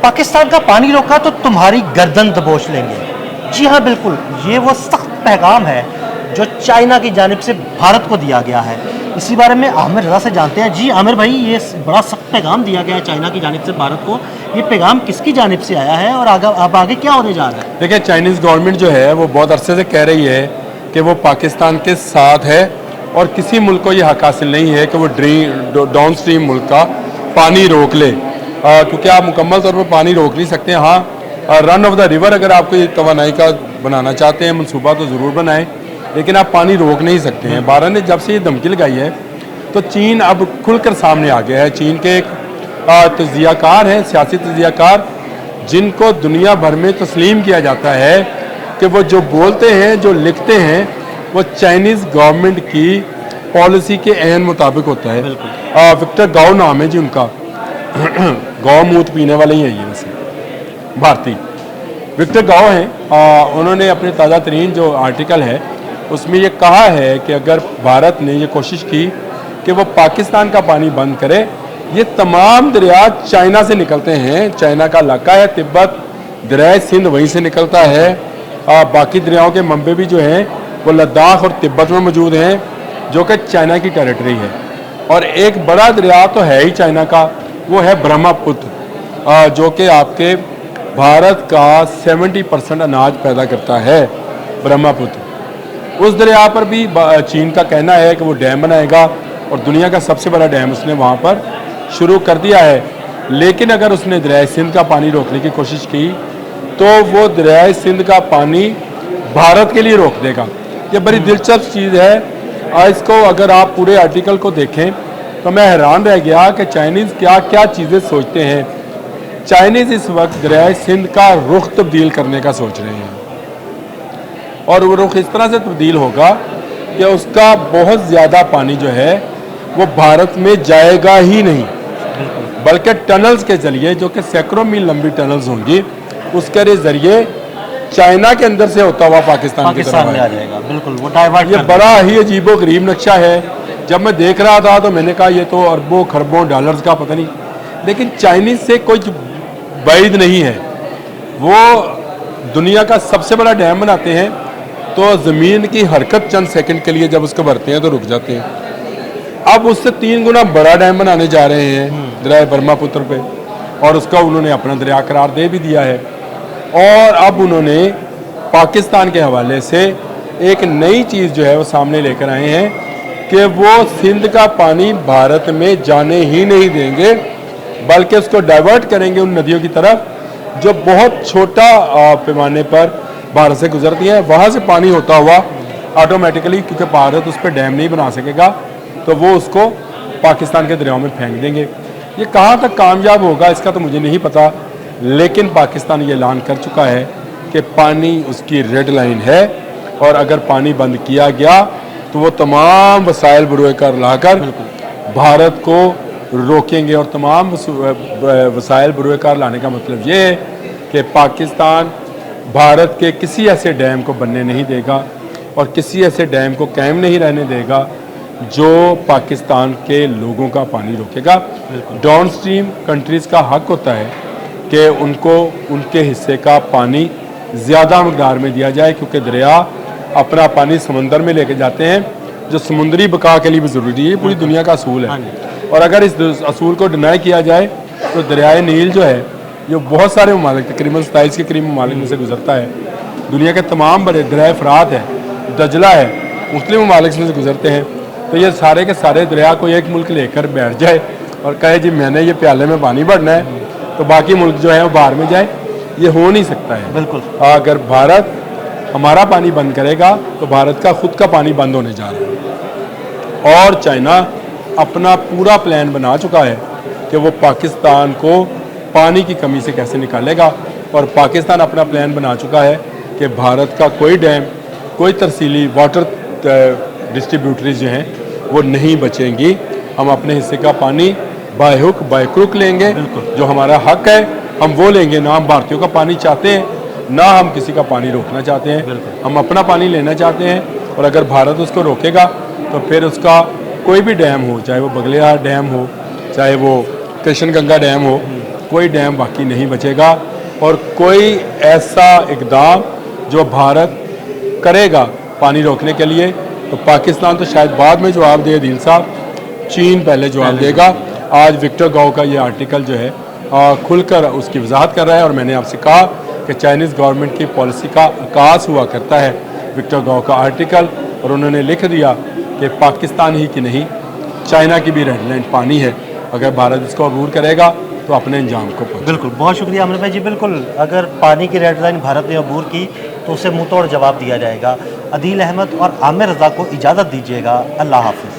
पाकिस्तान का पानी रोका तो तुम्हारी गर्दन दबोच लेंगे। जी हाँ, बिल्कुल, ये वो सख्त पैगाम है जो चाइना की जानिब से भारत को दिया गया है। इसी बारे में आमिर रज़ा से जानते हैं। जी आमिर भाई, ये बड़ा सख्त पैगाम दिया गया है चाइना की जानिब से भारत को। ये पैगाम किसकी जानिब से आया है और अब आगे क्या होने जा रहा है? देखिए, चाइनीज़ गवर्नमेंट जो है वो बहुत अरसे से कह रही है कि वो पाकिस्तान के साथ है और किसी मुल्क को ये हक हासिल नहीं है कि वो डाउन स्ट्रीम मुल्क का पानी रोक ले, क्योंकि आप मुकम्मल तौर पर पानी रोक नहीं सकते। हाँ, रन ऑफ द रिवर अगर आपको ये तवानाई का बनाना चाहते हैं मनसूबा तो ज़रूर बनाएं, लेकिन आप पानी रोक नहीं सकते हैं। भारत ने जब से ये धमकी लगाई है तो चीन अब खुलकर सामने आ गया है। चीन के एक तज्जियाकार हैं, सियासी तज्जियाकार, जिनको दुनिया भर में तस्लीम किया जाता है कि वो जो बोलते हैं, जो लिखते हैं, वो चाइनीज़ गवर्नमेंट की पॉलिसी के ऐन मुताबिक होता है। विक्टर गाओ नाम है जी उनका। गौ मूत पीने वाले ही है ये, वैसे भारतीय विक्टर गाओ हैं। उन्होंने अपने ताज़ा तरीन जो आर्टिकल है उसमें ये कहा है कि अगर भारत ने ये कोशिश की कि वो पाकिस्तान का पानी बंद करे, ये तमाम दरिया चाइना से निकलते हैं, चाइना का इलाका है, तिब्बत, दरिया सिंध वहीं से निकलता है। बाकी दरियाओं के मंबे भी जो हैं वो लद्दाख और तिब्बत में मौजूद हैं, जो कि चाइना की टेरिटरी है। और एक बड़ा दरिया तो है ही चाइना का, वो है ब्रह्मपुत्र, जो कि आपके भारत का 70% अनाज पैदा करता है। ब्रह्मपुत्र, उस दरिया पर भी चीन का कहना है कि वो डैम बनाएगा और दुनिया का सबसे बड़ा डैम उसने वहाँ पर शुरू कर दिया है। लेकिन अगर उसने दरिया सिंध का पानी रोकने की कोशिश की तो वो दरिया सिंध का पानी भारत के लिए रोक देगा। ये बड़ी दिलचस्प चीज़ है। इसको अगर आप पूरे आर्टिकल को देखें तो मैं हैरान रह गया कि चाइनीज़ क्या क्या चीज़ें सोचते हैं। चाइनीज़ इस वक्त दरिया सिंध का रुख तब्दील करने का सोच रहे हैं और वो रुख इस तरह से तब्दील होगा कि उसका बहुत ज़्यादा पानी जो है वो भारत में जाएगा ही नहीं, बल्कि टनल्स के जरिए, जो कि सैकड़ों मील लंबी टनल्स होंगी, उसके जरिए चाइना के अंदर से होता हुआ पाकिस्तान की तरफ में आ जाएगा। बिल्कुल, वो डाइवर्ट। ये बड़ा ही अजीबो गरीब नक्शा है। जब मैं देख रहा था तो मैंने कहा ये तो अरबों खरबों डॉलर्स का पता नहीं, लेकिन चाइनीज़ से कोई बैद नहीं है। वो दुनिया का सबसे बड़ा डैम बनाते हैं तो ज़मीन की हरकत चंद सेकंड के लिए जब उसको भरते हैं तो रुक जाते हैं। अब उससे 3 गुना बड़ा डैम बनाने जा रहे हैं दरिया ब्रह्मपुत्र पे, और उसका उन्होंने अपना दरिया करार दे भी दिया है। और अब उन्होंने पाकिस्तान के हवाले से एक नई चीज़ जो है वो सामने लेकर आए हैं कि वो सिंध का पानी भारत में जाने ही नहीं देंगे, बल्कि उसको डाइवर्ट करेंगे उन नदियों की तरफ जो बहुत छोटा पैमाने पर भारत से गुजरती हैं। वहाँ से पानी होता हुआ ऑटोमेटिकली, क्योंकि भारत उस पर डैम नहीं बना सकेगा, तो वो उसको पाकिस्तान के दरियाओं में फेंक देंगे। ये कहाँ तक कामयाब होगा इसका तो मुझे नहीं पता, लेकिन पाकिस्तान ये ऐलान कर चुका है कि पानी उसकी रेड लाइन है और अगर पानी बंद किया गया तो वो तमाम वसाइल बरूए कर लाकर भारत को रोकेंगे। और तमाम वसाइल बरूए कार लाने का मतलब ये है कि पाकिस्तान भारत के किसी ऐसे डैम को बनने नहीं देगा और किसी ऐसे डैम को कायम नहीं रहने देगा जो पाकिस्तान के लोगों का पानी रोकेगा। डाउन स्ट्रीम कंट्रीज़ का हक होता है कि उनको उनके हिस्से का पानी ज़्यादा मकदार में दिया जाए, क्योंकि दरिया अपना पानी समंदर में लेके जाते हैं, जो समुद्री बका के लिए भी ज़रूरी है। पूरी दुनिया का असूल है, और अगर इस असूल को डिनाई किया जाए तो दरियाए नील जो है, जो बहुत सारे ममालिक, तकरीबन 27 के करीब ममालिक में से गुजरता है, दुनिया के तमाम बड़े दरिया फरात है, दजला है, मुस्लिम ममालिक में से गुजरते हैं। तो ये सारे के सारे दरिया को एक मुल्क लेकर बैठ जाए और कहे जी मैंने ये प्याले में पानी भरना है, तो बाकी मुल्क जो है वो बाहर में जाए, ये हो नहीं सकता है। बिल्कुल, अगर भारत हमारा पानी बंद करेगा तो भारत का खुद का पानी बंद होने जा रहा है। और चाइना अपना पूरा प्लान बना चुका है कि वो पाकिस्तान को पानी की कमी से कैसे निकालेगा, और पाकिस्तान अपना प्लान बना चुका है कि भारत का कोई डैम, कोई तरसीली वाटर डिस्ट्रीब्यूटरीज जो हैं वो नहीं बचेंगी। हम अपने हिस्से का पानी बाय हुक बाय क्रुक लेंगे, जो हमारा हक है हम वो लेंगे। ना हम भारतीयों का पानी चाहते हैं, ना हम किसी का पानी रोकना चाहते हैं, हम अपना पानी लेना चाहते हैं। और अगर भारत उसको रोकेगा तो फिर उसका कोई भी डैम हो, चाहे वो बगलियार डैम हो, चाहे वो कृष्ण गंगा डैम हो, कोई डैम बाकी नहीं बचेगा और कोई ऐसा इकदाम जो भारत करेगा पानी रोकने के लिए, तो पाकिस्तान तो शायद बाद में जवाब दे दिल साहब, चीन पहले जवाब देगा। आज विक्टर गाओ का ये आर्टिकल जो है खुलकर उसकी वजाहत कर रहा है, और मैंने आपसे कहा कि चाइनीज़ गवर्नमेंट की पॉलिसी का आकाश हुआ करता है विक्टर गाओ का आर्टिकल, और उन्होंने लिख दिया कि पाकिस्तान ही की नहीं, चाइना की भी रेड लाइन पानी है, अगर भारत इसको अबूर करेगा तो अपने अंजाम को पहुंचे। बिल्कुल, बहुत शुक्रिया आमिर भाई जी। बिल्कुल, अगर पानी की रेड लाइन भारत ने अबूर की तो उसे मुंह तोड़ जवाब दिया जाएगा। अदील अहमद और आमिर रज़ा को इजाज़त दीजिएगा। अल्लाह हाफ़िज़।